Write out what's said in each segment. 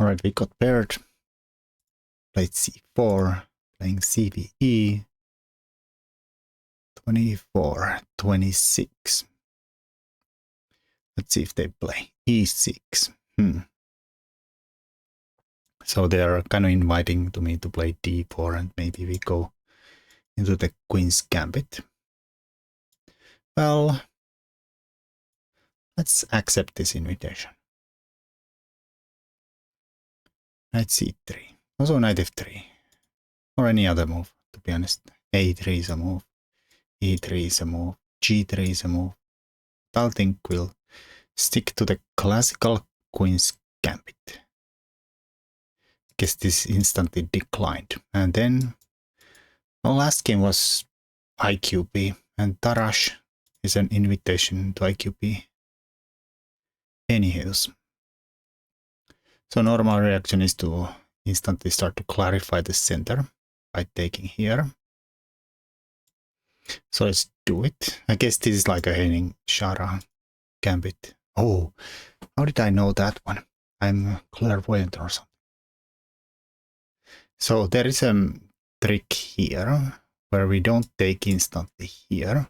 Alright, we got paired. Played c4, playing cve. 24, 26. Let's see if they play e6. So they're kind of inviting to me to play d4, and maybe we go into the queen's gambit. Well, let's accept this invitation. Knight c3. Also knight f3. Or any other move, to be honest. a3 is a move. e3 is a move. g3 is a move. But I think we'll stick to the classical queen's gambit. Guess this instantly declined. And then the last game was IQP, and Tarash is an invitation to IQP. Anyways. So normal reaction is to instantly start to clarify the center by taking here. So let's do it. I guess this is like a Henning Shara gambit. Oh, how did I know that one? I'm clairvoyant or something. So there is a trick here where we don't take instantly here,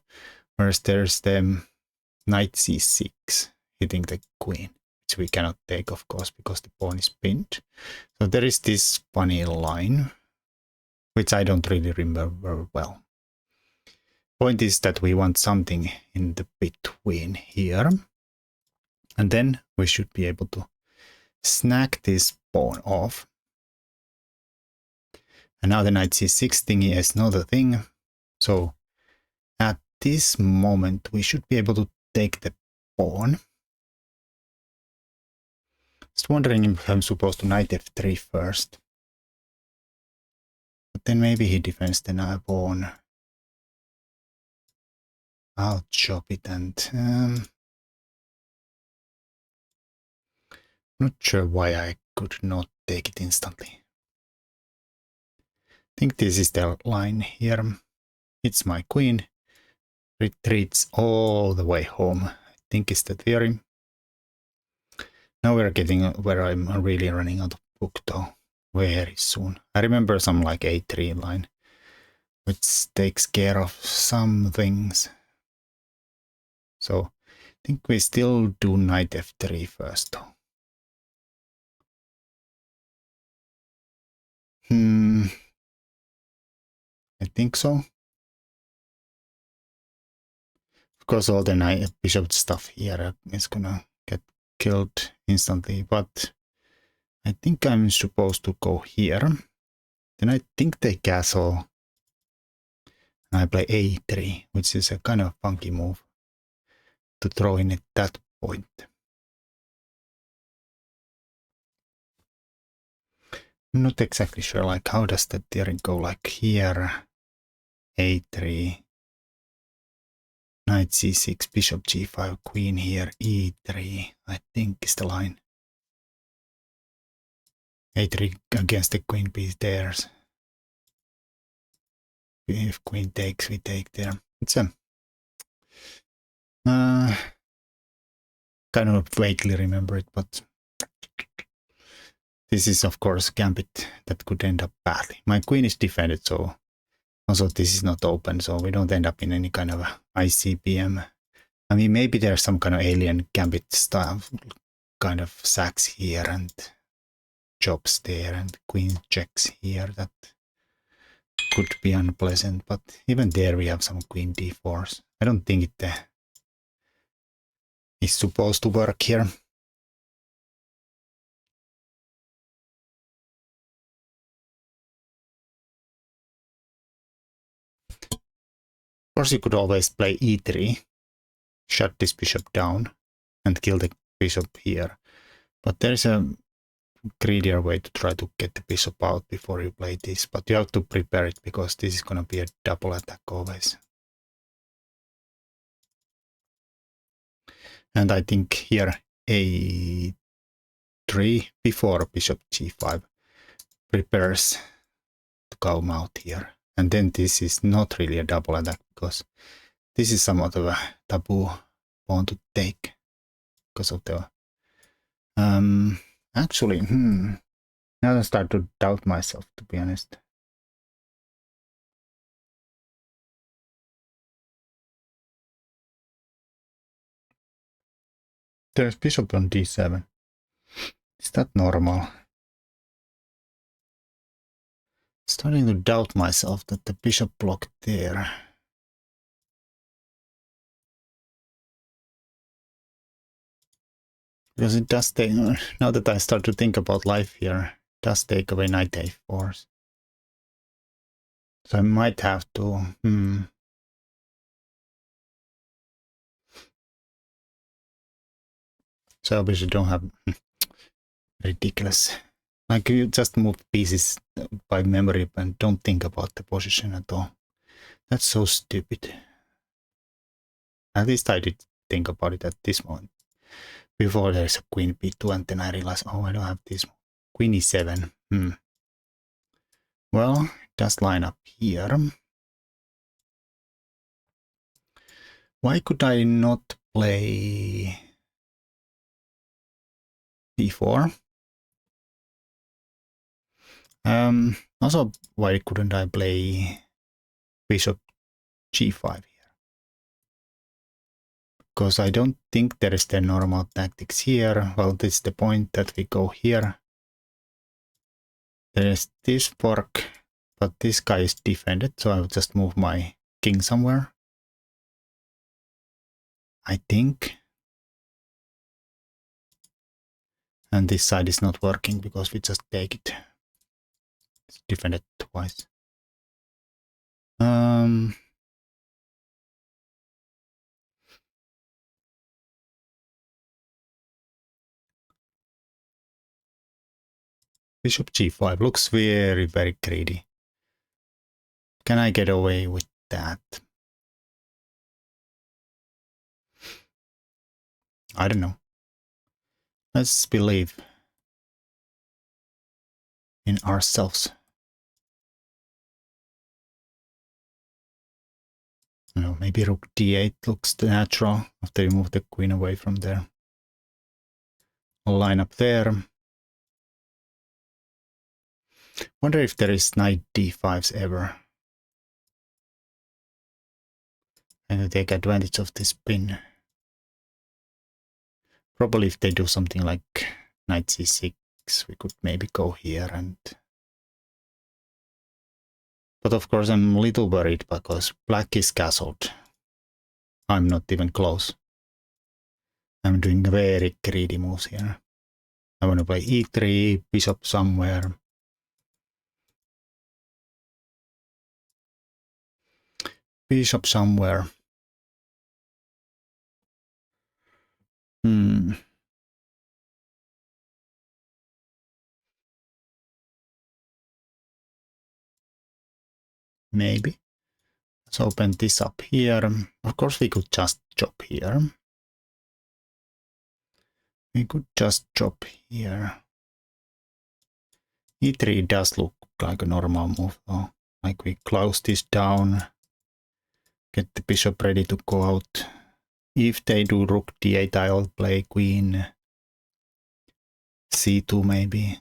whereas there's the knight c6 hitting the queen, which we cannot take, of course, because the pawn is pinned. So there is this funny line, which I don't really remember well. Point is that we want something in the between here, and then we should be able to snag this pawn off. And now the knight c6 thingy is not a thing. So at this moment, we should be able to take the pawn. Just wondering if I'm supposed to knight f3 first. But then maybe he defends the pawn. I'll chop it and... not sure why I could not take it instantly. I think this is the line here. It's my queen. Retreats all the way home. I think it's the theory. Now we're getting where I'm really running out of book though. Very soon. I remember some like a3 line, which takes care of some things. So I think we still do knight f3 first though. I think so. Of course, all the knight bishop stuff here is gonna get killed instantly, but I think I'm supposed to go here. Then I think they castle. And I play a3, which is a kind of funky move to throw in at that point. I'm not exactly sure, like, how does the theory go? Like here, a3, knight c6, bishop g5, queen here, e3, I think is the line. a3 against the queen piece there. If queen takes, we take there. It's a kind of vaguely remember it, but this is of course gambit that could end up badly. My queen is defended, so also this is not open, so we don't end up in any kind of ICBM. I mean, maybe there's some kind of alien gambit stuff, kind of sacks here and chops there and queen checks here. That could be unpleasant, but even there we have some queen d4s. I don't think it is supposed to work here. Of course, you could always play e3, shut this bishop down, and kill the bishop here. But there's a greedier way to try to get the bishop out before you play this. But you have to prepare it, because this is going to be a double attack always. And I think here a3 before bishop g5 prepares to come out here. And then this is not really a double attack, because this is somewhat of a taboo pawn to take because of the Actually, now I start to doubt myself, to be honest. There's bishop on d7. Is that normal? Starting to doubt myself that the bishop blocked there. Because it does take, now that I start to think about life here, it does take away knight a4. So I might have to, So I obviously don't have, ridiculous. Like you just move pieces by memory and don't think about the position at all. That's so stupid. At least I did think about it at this moment. Before there's a queen b2 and then I realize, oh, I don't have this. Queen e7. Well, just line up here. Why could I not play b4? Also, why couldn't I play bishop g5 here? Because I don't think there is the normal tactics here. Well, this is the point that we go here. There is this fork, but this guy is defended, so I will just move my king somewhere. I think. And this side is not working because we just take it. It's defended twice. Bishop g5 looks very, very greedy. Can I get away with that? I don't know. Let's believe in ourselves. No, maybe rook d8 looks natural after you move the queen away from there. I'll line up there. Wonder if there is knight d5s ever. And to take advantage of this pin. Probably if they do something like knight c6, we could maybe go here and... But of course I'm a little worried because black is castled. I'm not even close. I'm doing very greedy moves here. I want to play e3, bishop somewhere. Bishop somewhere. Maybe. Let's open this up here. Of course we could just chop here. We could just chop here. e3 does look like a normal move though. Like we close this down. Get the bishop ready to go out. If they do rook d8, I'll play queen c2 maybe.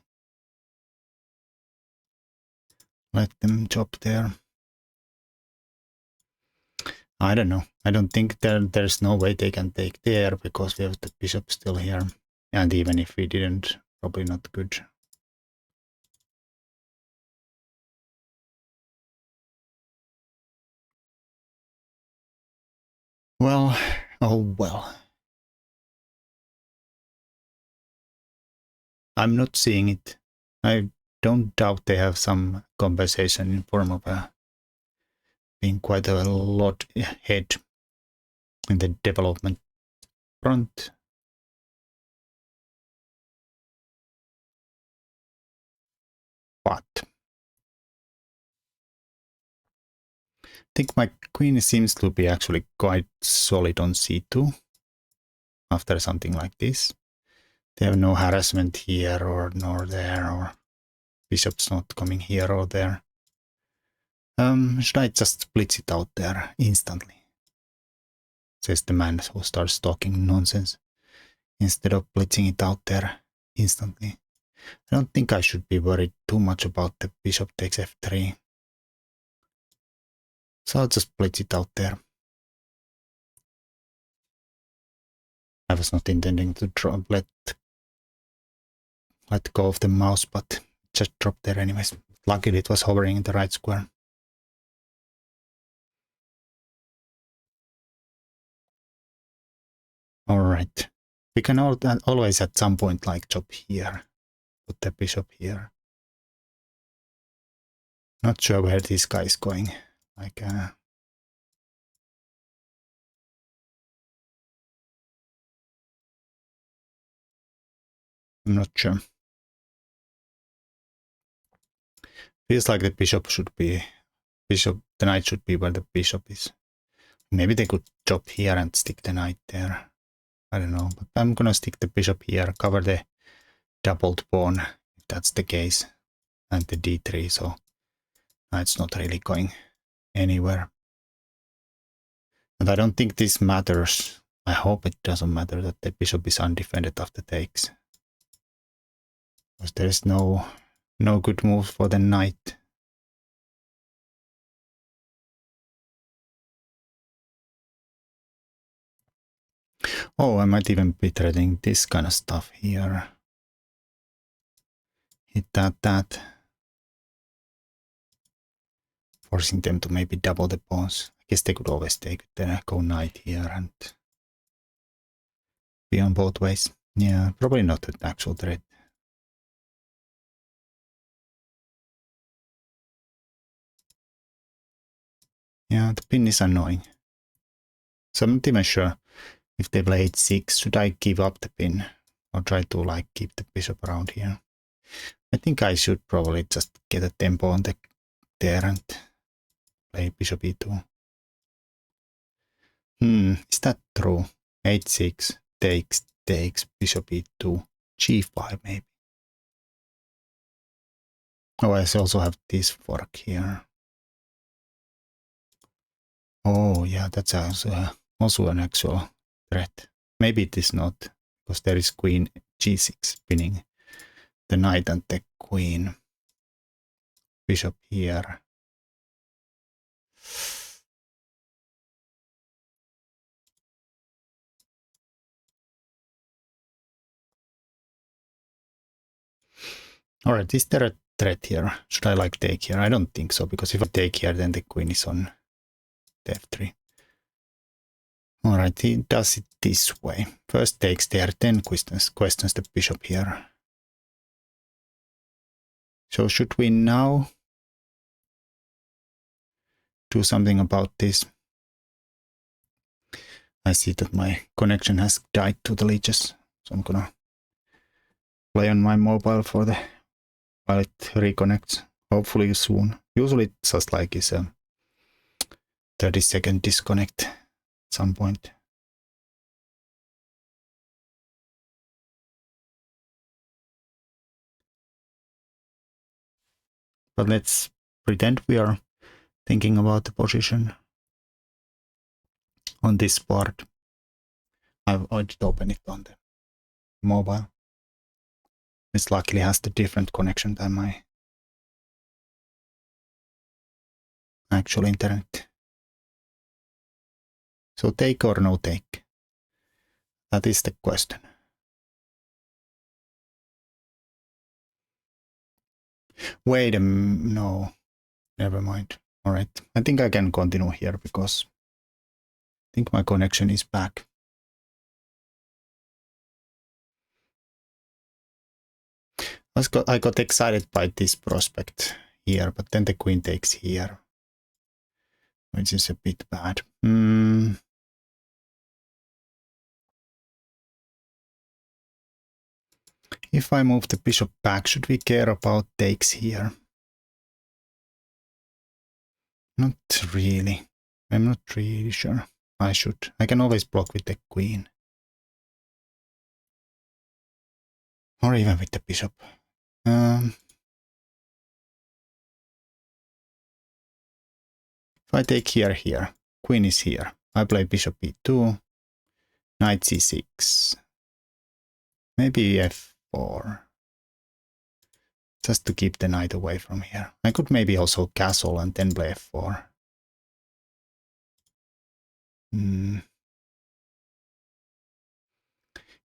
Let them chop there. I don't know. I don't think there's no way they can take there because we have the bishop still here. And even if we didn't, probably not good. Well, oh well. I'm not seeing it. I don't doubt they have some compensation in form of being quite a lot ahead in the development front. But I think my queen seems to be actually quite solid on c2 after something like this. They have no harassment here or nor there, or bishop's not coming here or there. Should I just blitz it out there instantly? Says the man who starts talking nonsense. Instead of blitzing it out there. instantly. I don't think I should be worried too much about the bishop takes f3. So I'll just blitz it out there. I was not intending to let go of the mouse, but just dropped there anyways. Luckily it was hovering in the right square. Alright. We can always at some point like chop here. Put the bishop here. Not sure where this guy is going. Like I'm not sure. Feels like the knight should be where the bishop is. Maybe they could chop here and stick the knight there. I don't know, but I'm gonna stick the bishop here, cover the doubled pawn, if that's the case, and the d3, so knight's not really going anywhere. And I don't think this matters. I hope it doesn't matter that the bishop is undefended after takes. Because there is no good move for the knight. Oh, I might even be threading this kind of stuff here. Hit that. Forcing them to maybe double the pawns. I guess they could always take the go knight here and be on both ways. Yeah, probably not an actual threat. Yeah, the pin is annoying. So I'm not even sure if they play h6, should I give up the pin or try to like keep the bishop around here? I think I should probably just get a tempo on there and play bishop e2. Is that true? h6 takes bishop e2, g5 maybe. Oh, I also have this fork here. Oh yeah, that's also an actual threat. Maybe it is not, because there is queen g6 pinning the knight and the queen. Bishop here. Alright, is there a threat here? Should I like take here? I don't think so, because if I take here, then the queen is on the f3. Alright, he does it this way. First takes there, then questions the bishop here. So should we now do something about this? I see that my connection has died totally just, so I'm gonna play on my mobile while it reconnects. Hopefully soon. Usually it's just like is a 30-second disconnect at some point. But let's pretend we are thinking about the position on this part. I'll just open it on the mobile. This luckily has the different connection than my actual internet. So take or no take? That is the question. Wait a minute, no, never mind. All right, I think I can continue here because I think my connection is back. I got excited by this prospect here, but then the queen takes here, which is a bit bad. If I move the bishop back, should we care about takes here? Not really. I'm not really sure. I should. I can always block with the queen. Or even with the bishop. If I take here, queen is here. I play bishop e2, knight c6. Maybe e4. Just to keep the knight away from here. I could maybe also castle and then play f4.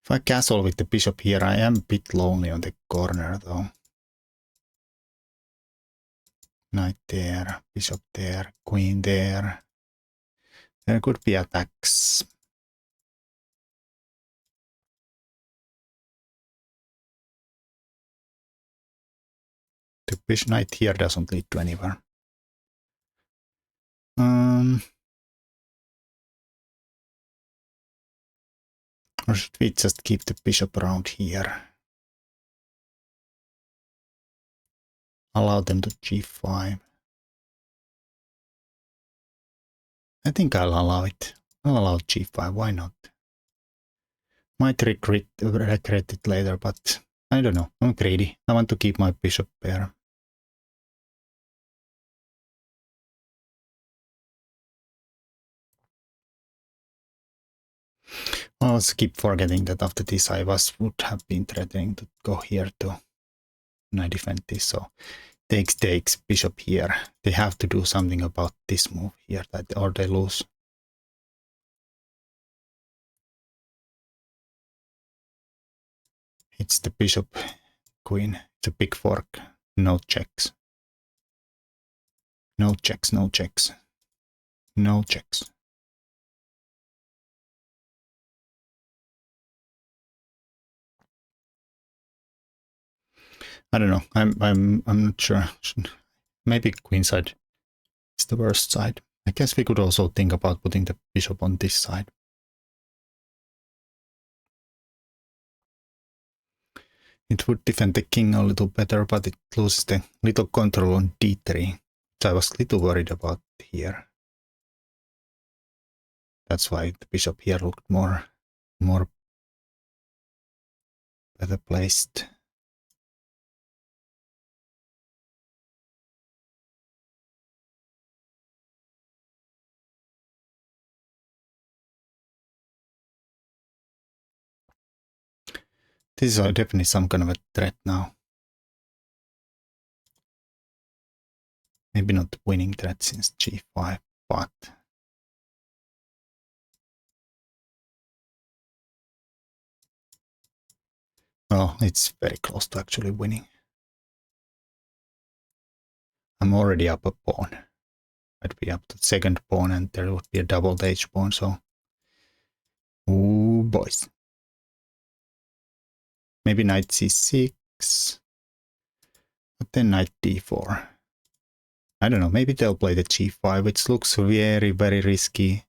If I castle with the bishop here, I am a bit lonely on the corner though. Knight there, bishop there, queen there. There could be attacks. The bishop knight here doesn't lead to anywhere. Or should we just keep the bishop around here? Allow them to g5. I think I'll allow it. I'll allow g5, why not? Might regret it later, but I don't know. I'm greedy. I want to keep my bishop there. I also keep forgetting that after this I would have been threatening to go here too. And I defend this, so takes, bishop here. They have to do something about this move here, or they lose. It's the bishop, queen. It's a big fork. No checks. No checks, no checks. No checks. I don't know. I'm not sure. Maybe queenside is the worst side. I guess we could also think about putting the bishop on this side. It would defend the king a little better, but it loses the little control on d3, which I was a little worried about here. That's why the bishop here looked more better placed. This is definitely some kind of a threat now. Maybe not winning threat since g5, but well, it's very close to actually winning. I'm already up a pawn. I'd be up to the second pawn and there would be a doubled h pawn, so ooh boys. Maybe knight c6, but then knight d4. I don't know, maybe they'll play the g5, which looks very, very risky,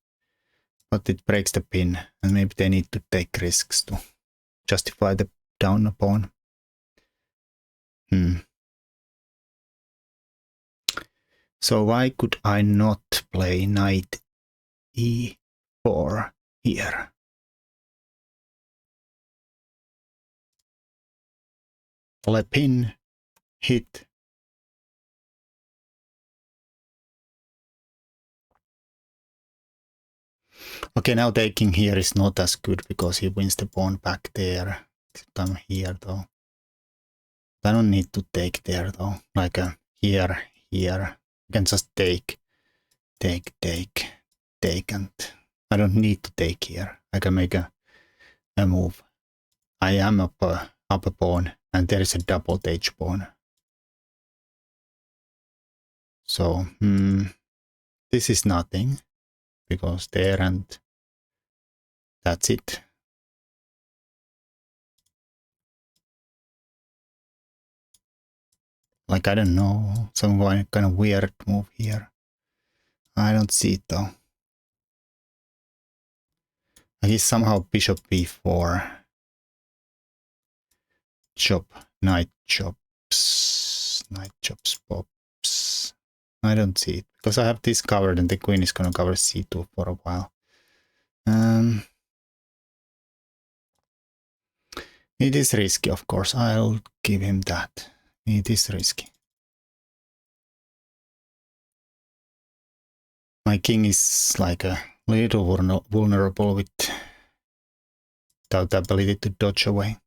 but it breaks the pin, and maybe they need to take risks to justify the down pawn. So why could I not play knight e4 here? Le pin, hit. Okay, now taking here is not as good because he wins the pawn back there. I'm here though. I don't need to take there though. Like here. I can just take, and I don't need to take here. I can make a move. I am up a pawn, and there is a double h pawn. So this is nothing because there, and that's it. Like, I don't know, some kind of weird move here. I don't see it though. He's somehow bishop b4. Chop, knight chops, pops. I don't see it because I have this covered and the queen is gonna cover c2 for a while. It is risky, of course. I'll give him that. It is risky. My king is like a little vulnerable without the ability to dodge away.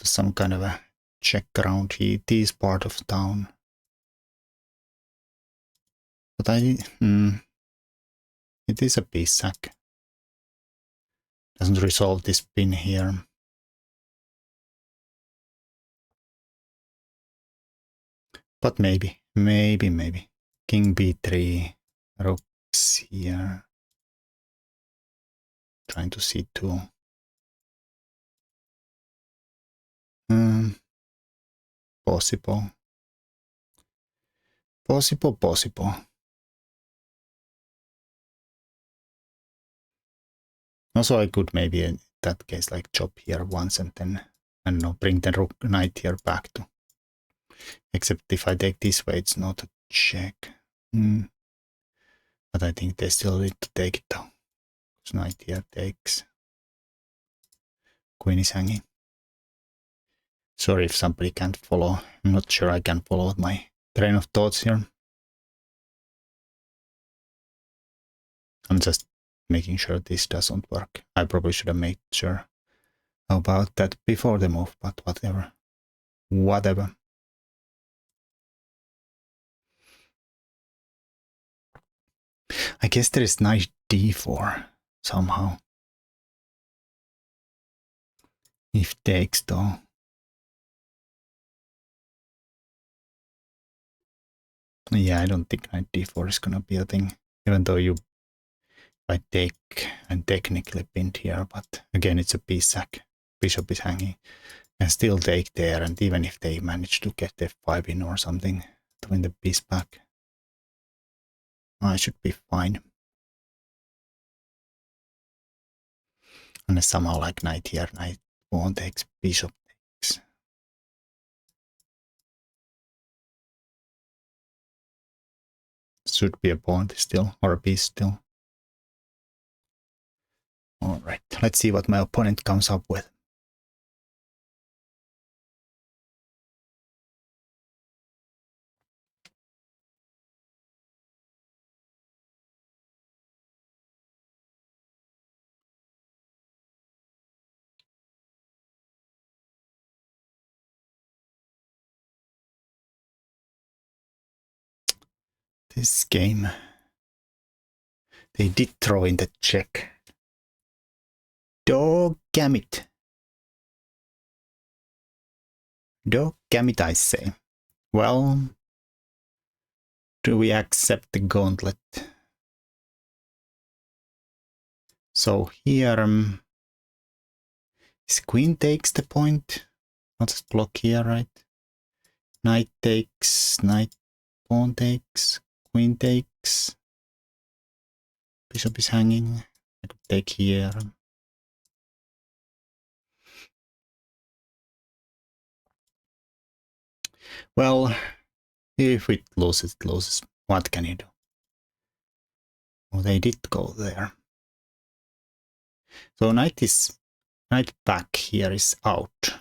to some kind of a check around here. It is part of town. But it is a piece sack. Doesn't resolve this pin here. But maybe. King b3, rooks here. Trying to c2. Possible. Also, I could maybe in that case like chop here once and then, I don't know, bring the rook knight here back to. Except if I take this way, it's not a check. But I think they still need to take it though. Because knight here takes. Queen is hanging. Sorry if somebody can't follow. I'm not sure I can follow my train of thoughts here. I'm just making sure this doesn't work. I probably should have made sure about that before the move, but whatever. I guess there is knight d4 somehow. If takes though. Yeah, I don't think knight d4 is gonna be a thing. Even though I take, I'm technically pinned here, but again it's a piece sack. Bishop is hanging. And still take there, and even if they manage to get f5 in or something to win the piece back, I should be fine. Unless somehow like knight here, knight pawn takes, bishop takes. Should be a pawn still, or a piece still. Alright, let's see what my opponent comes up with. This game, they did throw in the check. Doggambit. Doggambit, I say. Well, do we accept the gauntlet? So here, this queen takes the point. I'll just block here, right? Knight takes, knight, pawn takes, queen takes. Bishop is hanging. I could take here. Well, if it loses, it loses. What can you do? Oh, they did go there. So knight back here is out.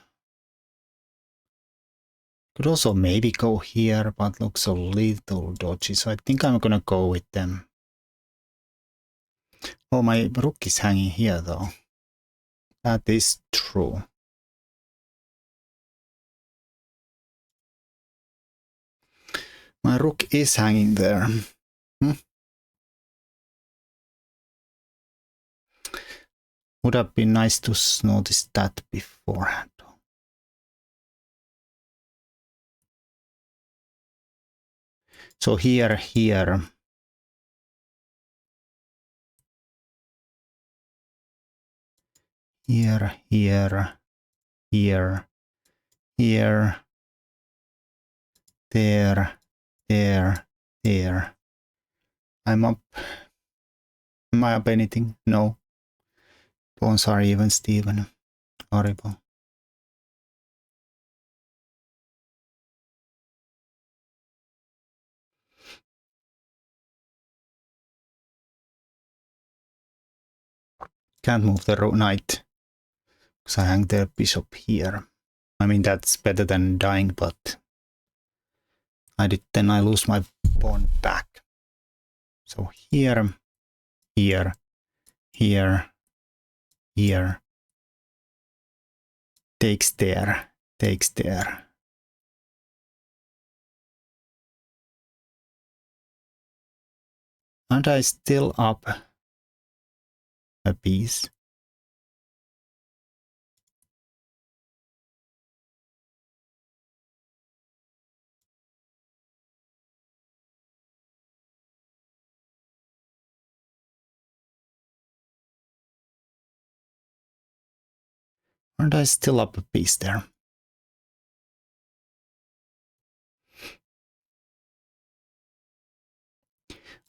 Could also maybe go here, but looks a little dodgy. So I think I'm gonna go with them. Oh, my rook is hanging here though. That is true. My rook is hanging there. Would have been nice to notice that beforehand. So here, here. Here, here, here, here, there, there, there. I'm up. Am I up anything? No. Pawns are even, Steven. Horrible. Can't move the knight. Because I hang the bishop here. I mean, that's better than dying, but then I lose my pawn back. So here, here, here, here. Takes there. takes there. Aren't I still up a piece? Aren't I still up a piece there?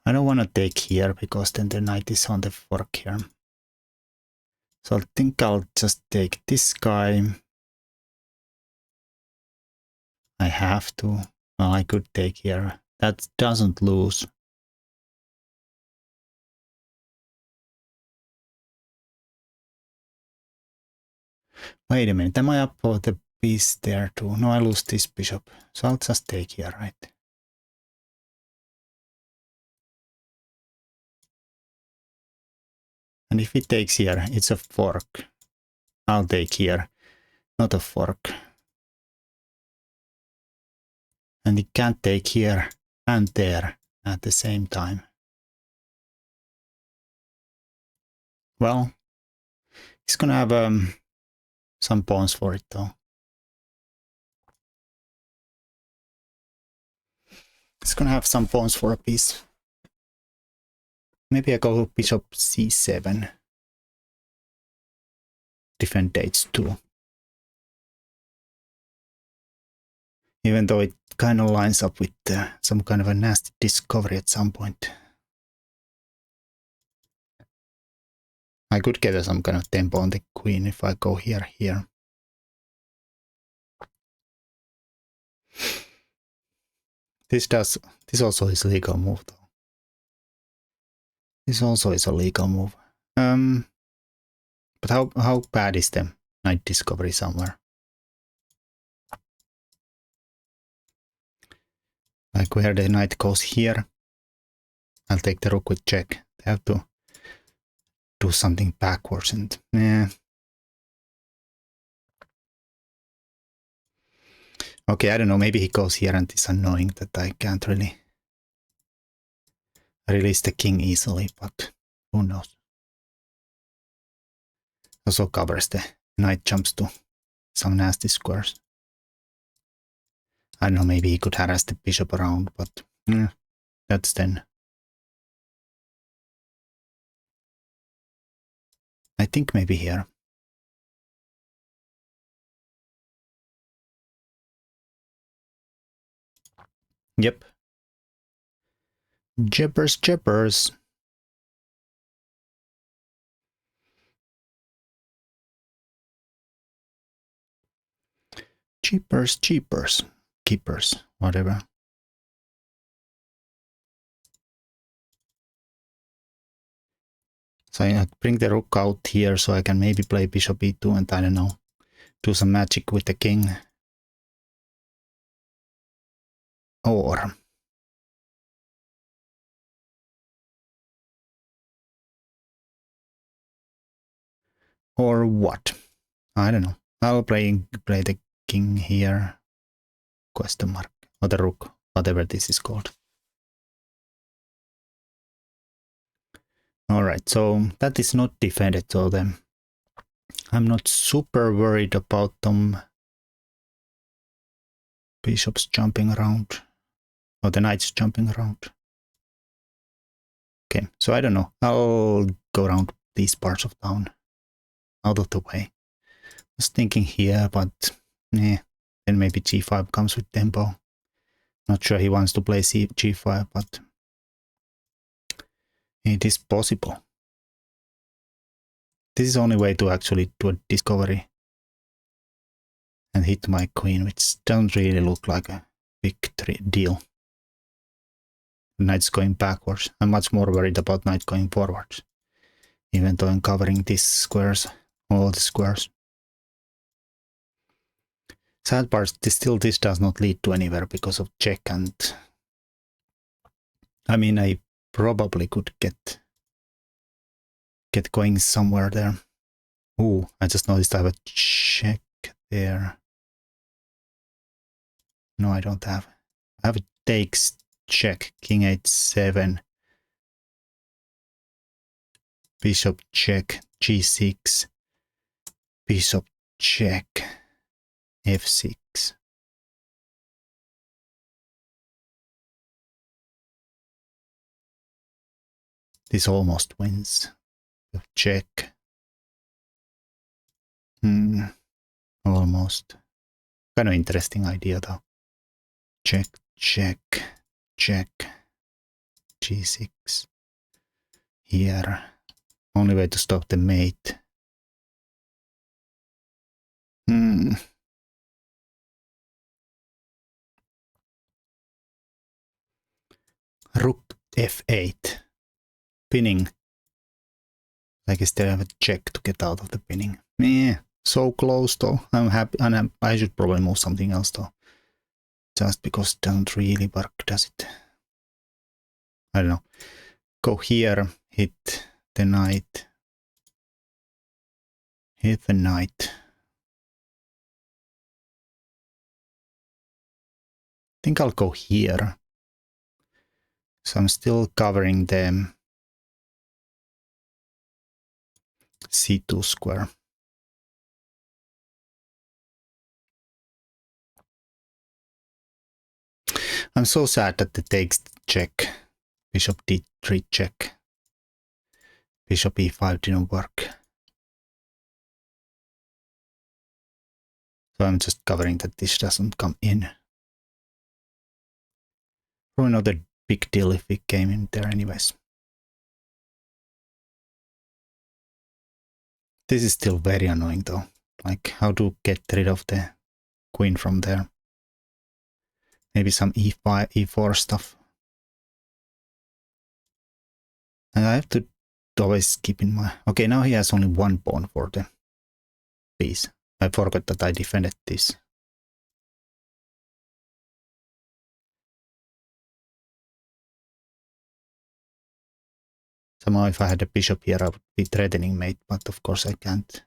I don't want to take here because then the knight is on the fork here. So I think I'll just take this guy. I have to. Well, I could take here. That doesn't lose. Wait a minute, am I up for the piece there too? No, I lose this bishop. So I'll just take here, right? And if he takes here, it's a fork. I'll take here, not a fork. And he can't take here and there at the same time. Well, he's gonna have some pawns for it though. He's gonna have some pawns for a piece. Maybe I go bishop c7. Defend h2. Even though it kind of lines up with some kind of a nasty discovery at some point. I could get some kind of tempo on the queen if I go here. This also is a legal move though. This also is a legal move. But how bad is the knight discovery somewhere? Like where the knight goes here, I'll take the rook with check. They have to do something backwards and yeah. Okay, I don't know, maybe he goes here and it's annoying that I can't really release the king easily, but who knows. Also covers the knight jumps to some nasty squares. I don't know, maybe he could harass the bishop around, but that's then. I think maybe here. Yep. Jeepers. Cheapers. Keepers, whatever. So I bring the rook out here so I can maybe play bishop e2 and I don't know, do some magic with the king. Or what? I don't know. I'll play the king here. Question mark. Or the rook, whatever this is called. Alright, so that is not defended, so then I'm not super worried about them bishops jumping around. Or the knights jumping around. Okay, so I don't know. I'll go around these parts of town. Out of the way. I was thinking here, but then maybe g5 comes with tempo. Not sure he wants to play g5, but it is possible. This is the only way to actually do a discovery and hit my queen, which doesn't really look like a big deal. Knight's going backwards. I'm much more worried about knight going forwards, even though I'm covering these squares, all the squares. Sad part, this does not lead to anywhere because of check, and I mean, I probably could get going somewhere there. Ooh, I just noticed I have a check there. No, I don't have. I have takes check, king h7, bishop check, g6, bishop check, f6. This almost wins. Check. Almost. Kind of interesting idea though. Check, check, check. G6. Here. Only way to stop the mate. Rook f8. Pinning. I guess they have a check to get out of the pinning. Yeah, so close though. I'm happy, and I should probably move something else though. Just because it doesn't really work, does it? I don't know. Go here, hit the knight. Hit the knight. I think I'll go here. So I'm still covering the c2 square. I'm so sad that the takes check. Bishop d3 check. Bishop e5 didn't work. So I'm just covering that this doesn't come in. Probably not a big deal if it came in there anyways. This is still very annoying though. Like how to get rid of the queen from there. Maybe some e5, e4 stuff. And I have to always keep in mind. Okay, now he has only one pawn for the piece. I forgot that I defended this. Somehow if I had a bishop here I would be threatening mate, but of course I can't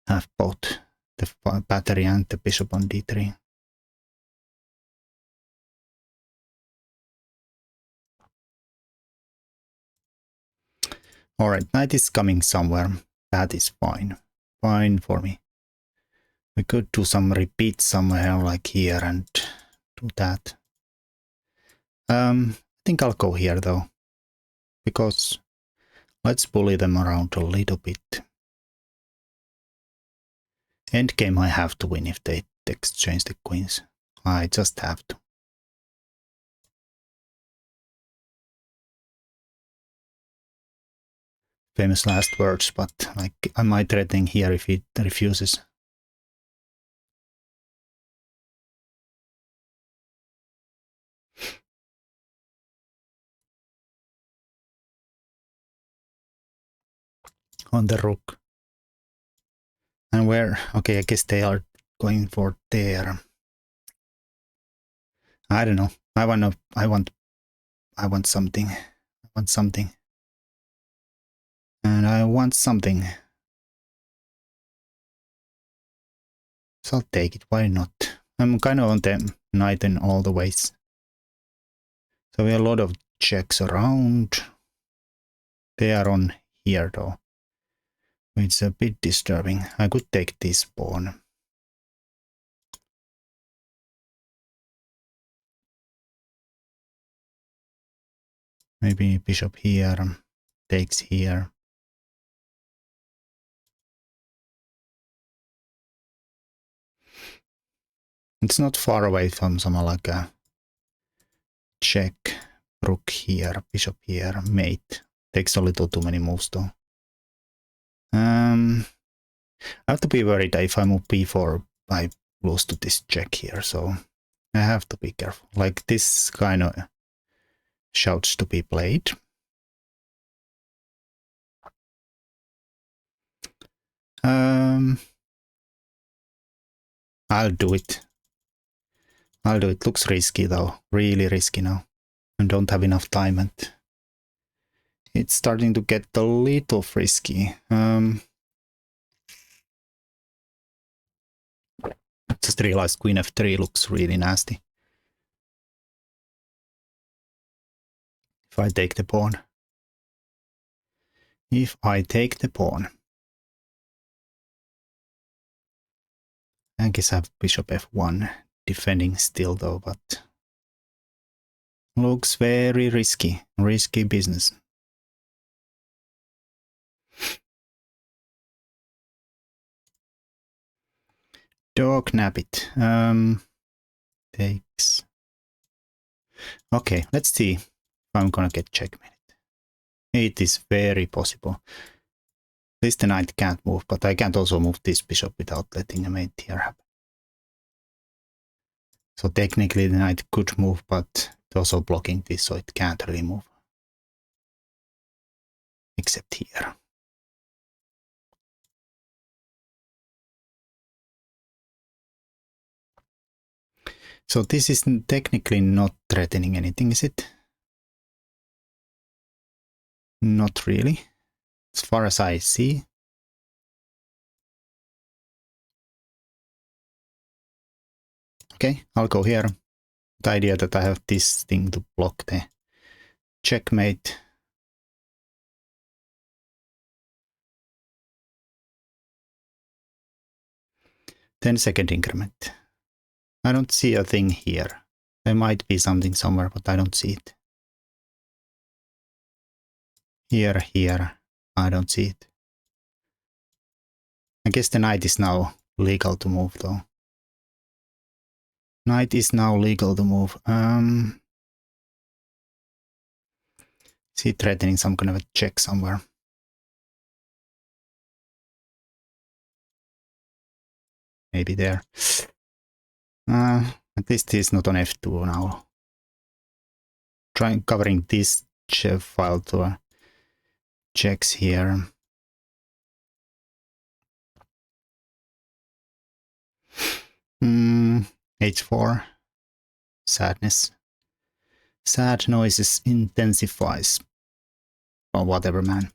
have both the battery and the bishop on d3. Alright, knight is coming somewhere. That is fine. Fine for me. We could do some repeats somewhere like here and do that. I think I'll go here though. Because let's bully them around a little bit. Endgame I have to win if they exchange the queens. I just have to. Famous last words, but like I might threaten here if he refuses. On the rook. And where? Okay, I guess they are going for there. I don't know. I want something. I want something. And I want something. So I'll take it. Why not? I'm kind of on the knight in all the ways. So we have a lot of checks around. They are on here though. It's a bit disturbing. I could take this pawn. Maybe bishop here, takes here. It's not far away from something like a check, rook here, bishop here, mate. Takes a little too many moves though. I have to be worried that if I move b4, I lose to this check here, so I have to be careful. Like this kind of shouts to be played. I'll do it. I'll do it. Looks risky though, really risky now. I don't have enough time and it's starting to get a little frisky. Just realized queen f3 looks really nasty. If I take the pawn. If I take the pawn. I guess I have bishop f1 defending still though, but looks very risky. Risky business. Dog nabbit. Takes. Okay, let's see if I'm gonna get checkmated. It is very possible. At least the knight can't move, but I can't also move this bishop without letting a mate here happen. So technically the knight could move, but it's also blocking this, so it can't really move. Except here. So this is technically not threatening anything, is it? Not really, as far as I see. Okay, I'll go here. The idea that I have this thing to block the checkmate. Ten-second increment. I don't see a thing here. There might be something somewhere, but I don't see it. Here, I don't see it. I guess the knight is now legal to move though. Knight is now legal to move. Is he threatening some kind of a check somewhere? Maybe there. At least he's not on f2 now. Trying covering this file to checks here. H4. Sadness. Sad noises intensifies. Or whatever, man.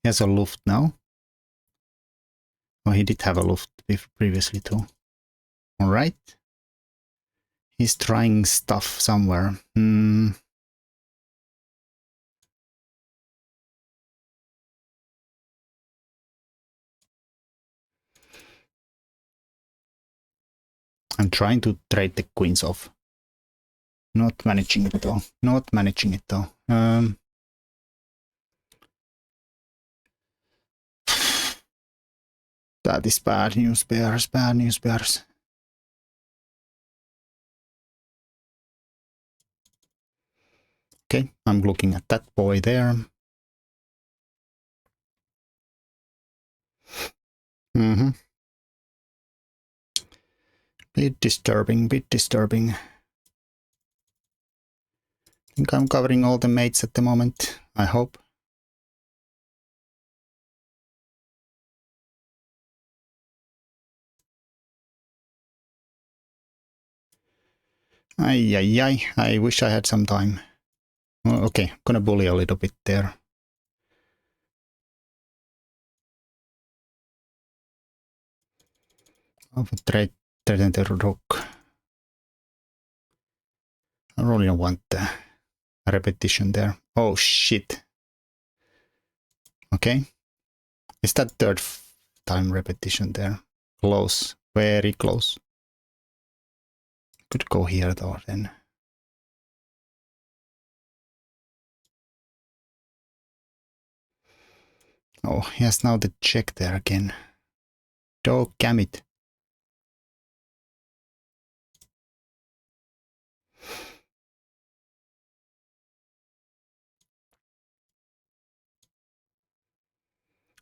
He has a Luft now. Oh, he did have a Luft previously too. Alright. He's trying stuff somewhere. I'm trying to trade the queens off. Not managing it though. Not managing it though. That is bad news bears, bad news bears. Okay, I'm looking at that boy there. Bit disturbing, bit disturbing. I think I'm covering all the mates at the moment, I hope. Ay, ay, ay, I wish I had some time. Oh, okay, I'm gonna bully a little bit there. I'll threaten the rook. I really don't want a repetition there. Oh shit. Okay. Is that third time repetition there? Close, very close. Could go here though then. Oh, he has now the check there again. Dog gamut.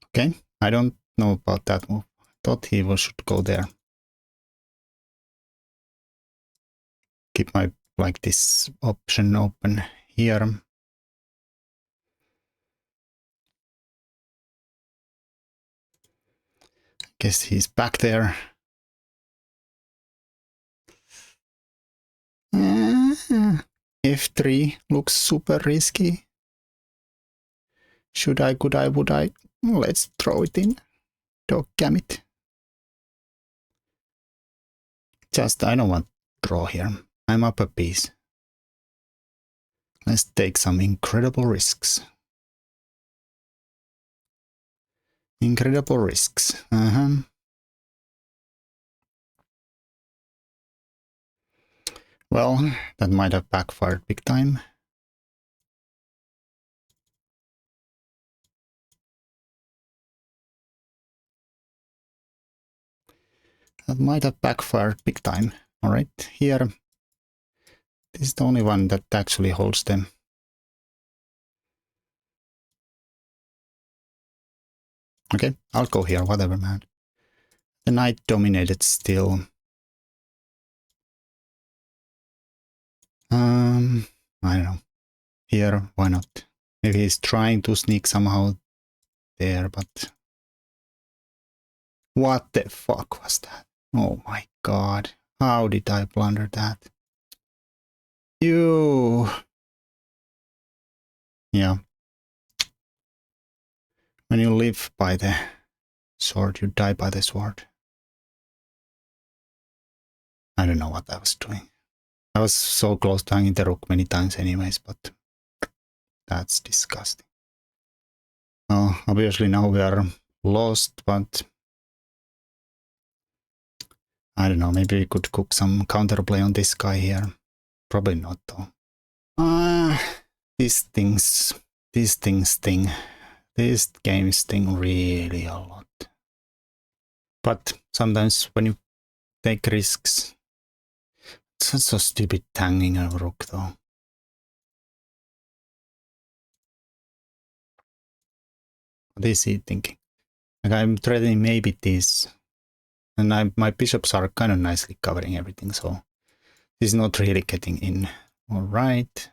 Okay, I don't know about that move. Thought he should go there. Keep my like this option open here. Guess he's back there. F3 looks super risky. Should I, could I, would I? Let's throw it in. Doggamit. Just, I don't want to draw here. I'm up a piece. Let's take some incredible risks. Incredible risks. Well, that might have backfired big time. That might have backfired big time. All right, here. This is the only one that actually holds them. Okay, I'll go here, whatever, man. The knight dominated still. I don't know. Here, why not? Maybe he's trying to sneak somehow there, but... What the fuck was that? Oh my god. How did I blunder that? You... Yeah. When you live by the sword, you die by the sword. I don't know what I was doing. I was so close to hanging the rook many times anyways, but that's disgusting. Well, obviously now we are lost, but I don't know, maybe we could cook some counterplay on this guy here. Probably not though. These games sting really a lot. But sometimes when you take risks, it's so stupid hanging a rook though. What is he thinking? Like I'm threatening maybe this. And my bishops are kind of nicely covering everything, so this is not really getting in. All right.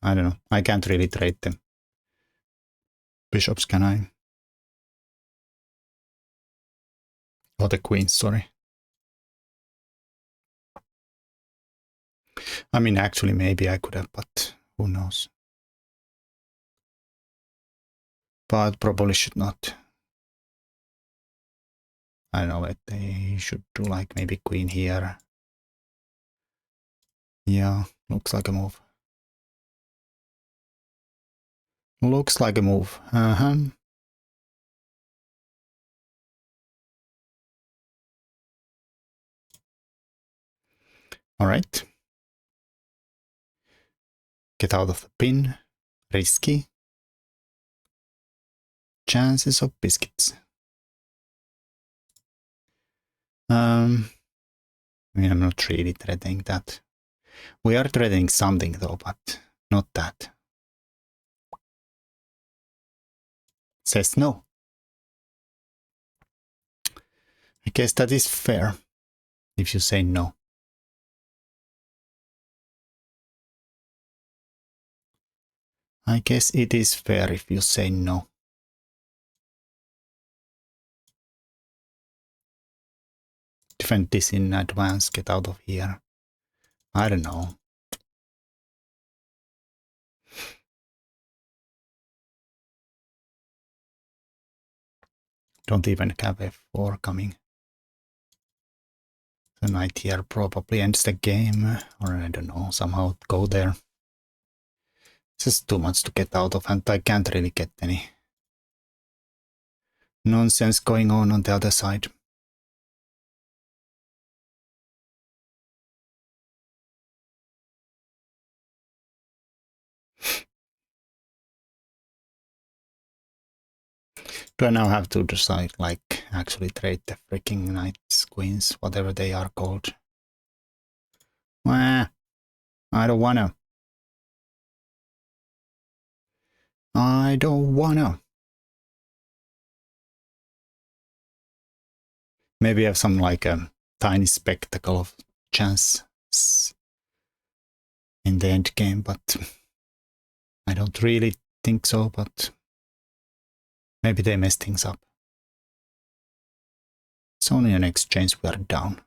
I don't know. I can't really trade them. Bishops, can I? Or the queens, sorry. I mean, actually, maybe I could have, but who knows. But probably should not. I don't know what they should do, like maybe queen here. Yeah, looks like a move. Looks like a move. All right. Get out of the pin. Risky. Chances of biscuits. I mean, I'm not really threatening that. We are threatening something though, but not that. Says no. I guess that is fair if you say no. I guess it is fair if you say no. Defend this in advance, get out of here. I don't know. Don't even have f4 coming. The knight here probably ends the game, or I don't know, somehow go there. This is too much to get out of, and I can't really get any nonsense going on the other side. Do I now have to decide, like, actually trade the freaking knights, queens, whatever they are called? Wah, I don't wanna. I don't wanna. Maybe have some, like, a tiny spectacle of chance in the end game, but I don't really think so, but maybe they mess things up. It's only an exchange, we are down.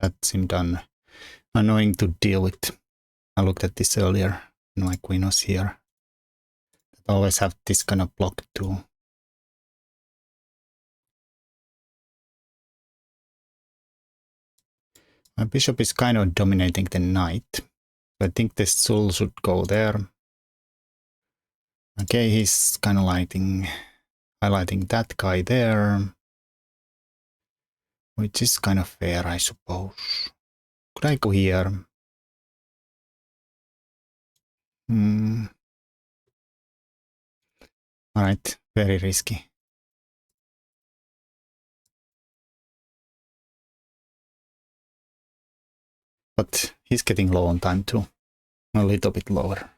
That seemed annoying to deal with. I looked at this earlier when my queen was here. I always have this kind of block too. My bishop is kind of dominating the knight. I think the soul should go there. Okay, he's kind of highlighting that guy there. Which is kind of fair, I suppose. Could I go here? Alright, very risky. But he's getting low on time too. A little bit lower.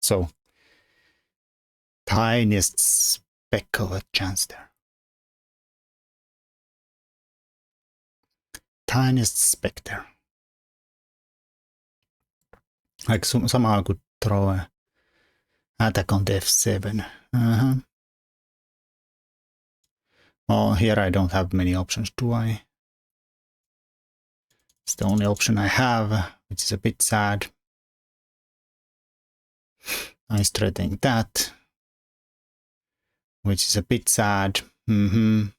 So, tiniest speck of a chance there. Tiniest speck there. Like somehow I could throw a attack on the f7. Well, here I don't have many options, do I? It's the only option I have, which is a bit sad. I'm threatening that, which is a bit sad. Can't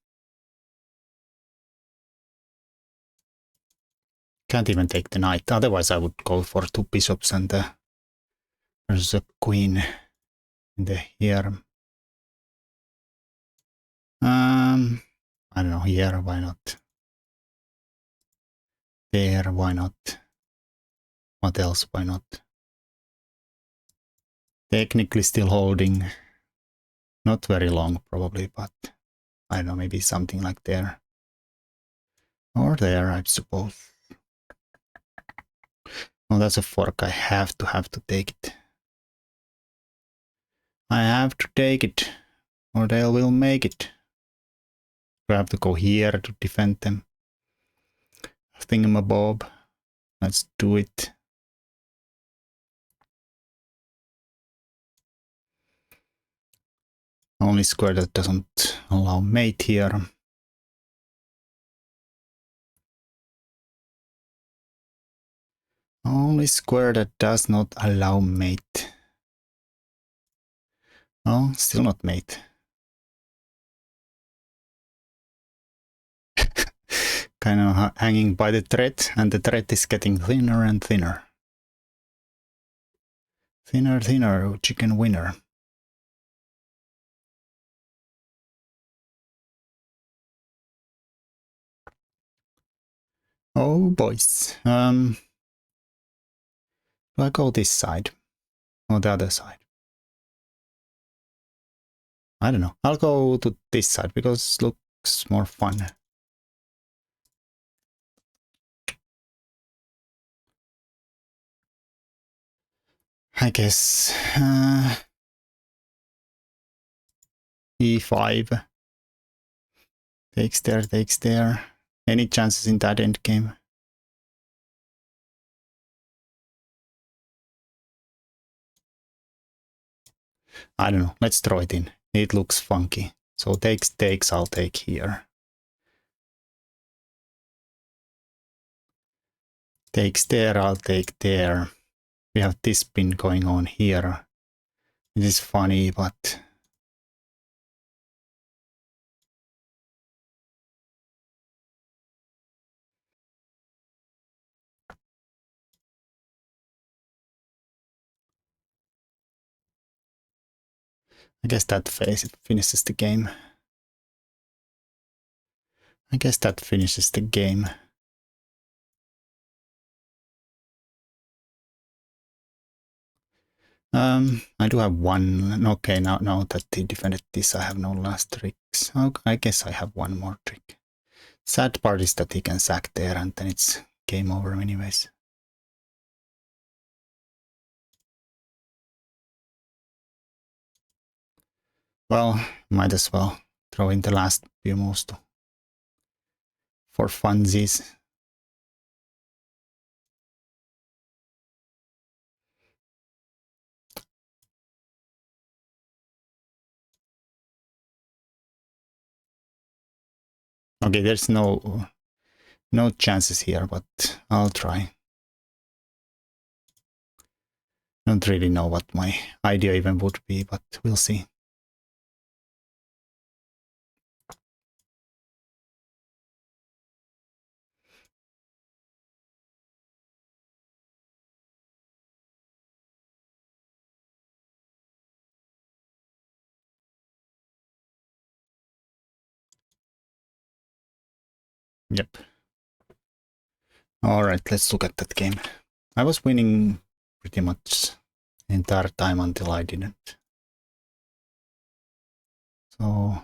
even take the knight. Otherwise, I would go for two bishops and there's a queen in the here. I don't know. Here, why not? There, why not? What else? Why not? Technically still holding. Not very long, probably, but I don't know. Maybe something like there. Or there, I suppose. Oh, that's a fork. I have to take it. I have to take it, or they will make it. I have to go here to defend them. Thingamabob. Let's do it. Only square that doesn't allow mate here. Only square that does not allow mate. Oh, still not mate. Kind of hanging by the thread, and the thread is getting thinner and thinner. Thinner, thinner, chicken winner. Oh, boys. Do I go this side or the other side? I don't know. I'll go to this side because it looks more fun. I guess e5 takes there, takes there. Any chances in that endgame? I don't know. Let's throw it in. It looks funky. So takes, I'll take here. Takes there, I'll take there. We have this spin going on here. It is funny, but I guess that finishes the game. I guess that finishes the game. I do have one. Okay, now that he defended this, I have no last tricks. Okay, I guess I have one more trick. Sad part is that he can sack there and then it's game over anyways. Well, might as well throw in the last few moves for funsies. Okay, there's no No chances here, but I'll try. Don't really know what my idea even would be, but we'll see. Yep. All right, let's look at that game. I was winning pretty much the entire time until I didn't. So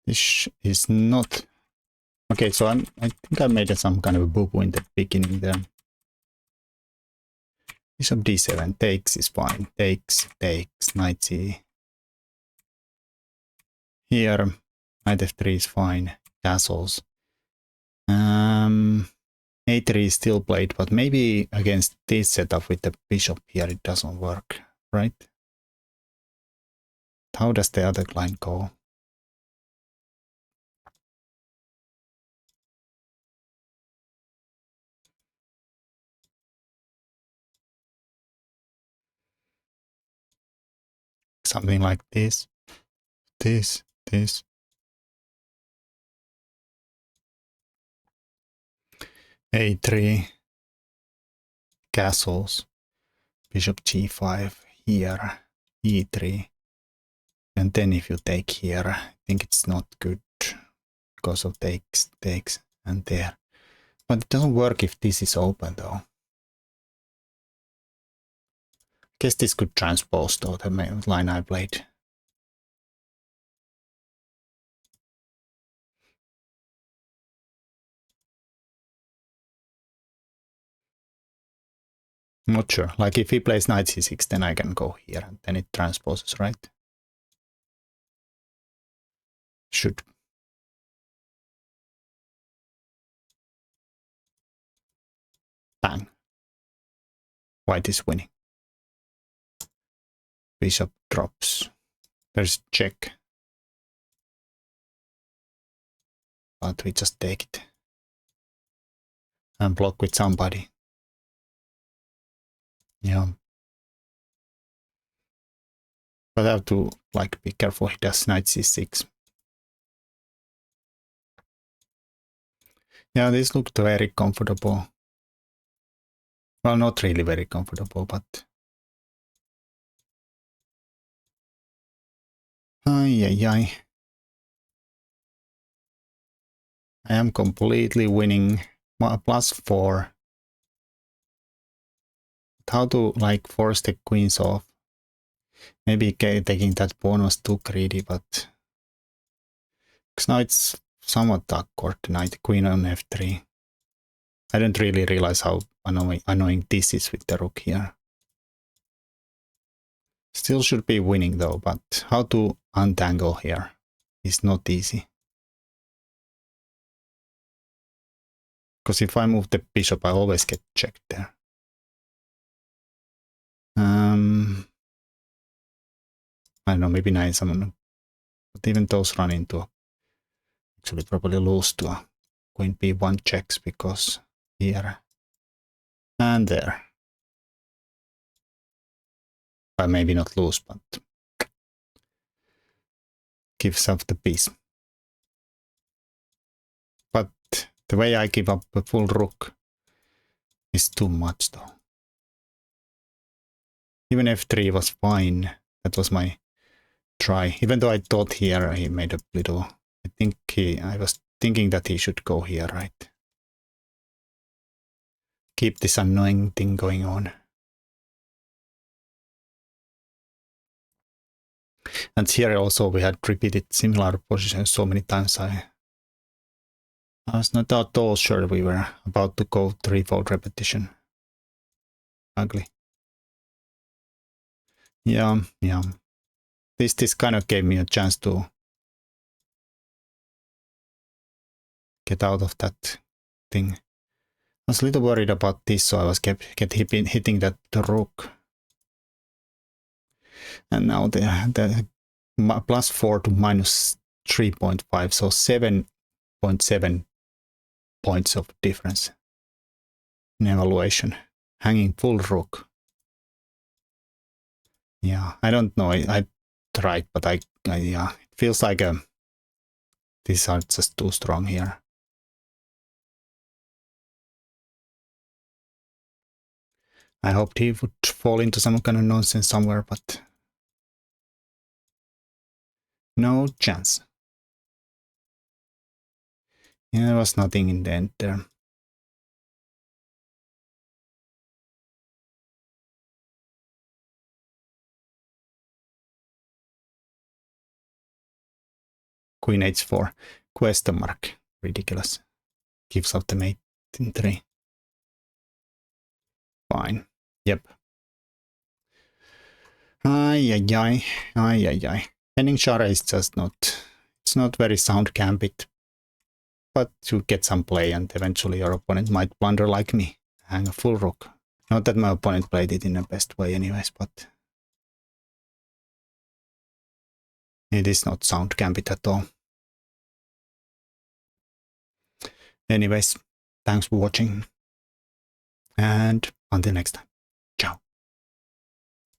this is not okay. So I think I made some kind of a boo-boo in the beginning there. Bishop d7 takes is fine. Takes, knight c. Here, knight f3 is fine. Castles. A3 is still played, but maybe against this setup with the bishop here it doesn't work, right? How does the other line go? Something like this. This. A3. Castles. Bishop g5 here. E3. And then if you take here, I think it's not good because of takes, and there. But it doesn't work if this is open though. Guess this could transpose though, the main line I played. I'm not sure. Like if he plays knight c6, then I can go here and then it transposes, right? Should. Bang. White is winning. Bishop drops. There's check. But we just take it. And block with somebody. Yeah. But I have to like be careful. He does knight c6. Yeah, this looked very comfortable. Well, not really very comfortable, but... Ay. I am completely winning. +4. But how to like force the queens off? Maybe taking that pawn was too greedy, but... Because now it's somewhat awkward tonight. Queen on f3. I didn't really realize how annoying this is with the rook here. Still should be winning though, but how to untangle here is not easy. Because if I move the bishop, I always get checked there. I don't know, maybe nice someone. But even those run into actually probably lose to a queen b1 checks because here and there. Well, maybe not lose, but gives up the piece. But the way I give up a full rook is too much though. Even f3 was fine. That was my try. Even though I thought here he made a little... I was thinking that he should go here, right? Keep this annoying thing going on. And here also we had repeated similar positions so many times. I was not at all sure we were about to go threefold repetition. Ugly. Yeah. This kind of gave me a chance to get out of that thing. I was a little worried about this, so I was kept hitting that rook. And now the +4 to -3.5, so 7 0.7 points of difference in evaluation. Hanging full rook. Yeah, I don't know. I tried, but yeah, it feels like these are just too strong here. I hoped he would fall into some kind of nonsense somewhere, but no chance. Yeah, there was nothing in the end there. Queen h4, question mark, ridiculous. Gives up the mate in 3. Fine, yep. Ay, ay, ay, ay, ay, ay. Ending Shara is just not, it's not very sound gambit, but you get some play and eventually your opponent might blunder like me, hang a full rook. Not that my opponent played it in the best way anyways, but it is not sound gambit at all. Anyways, thanks for watching, and until next time.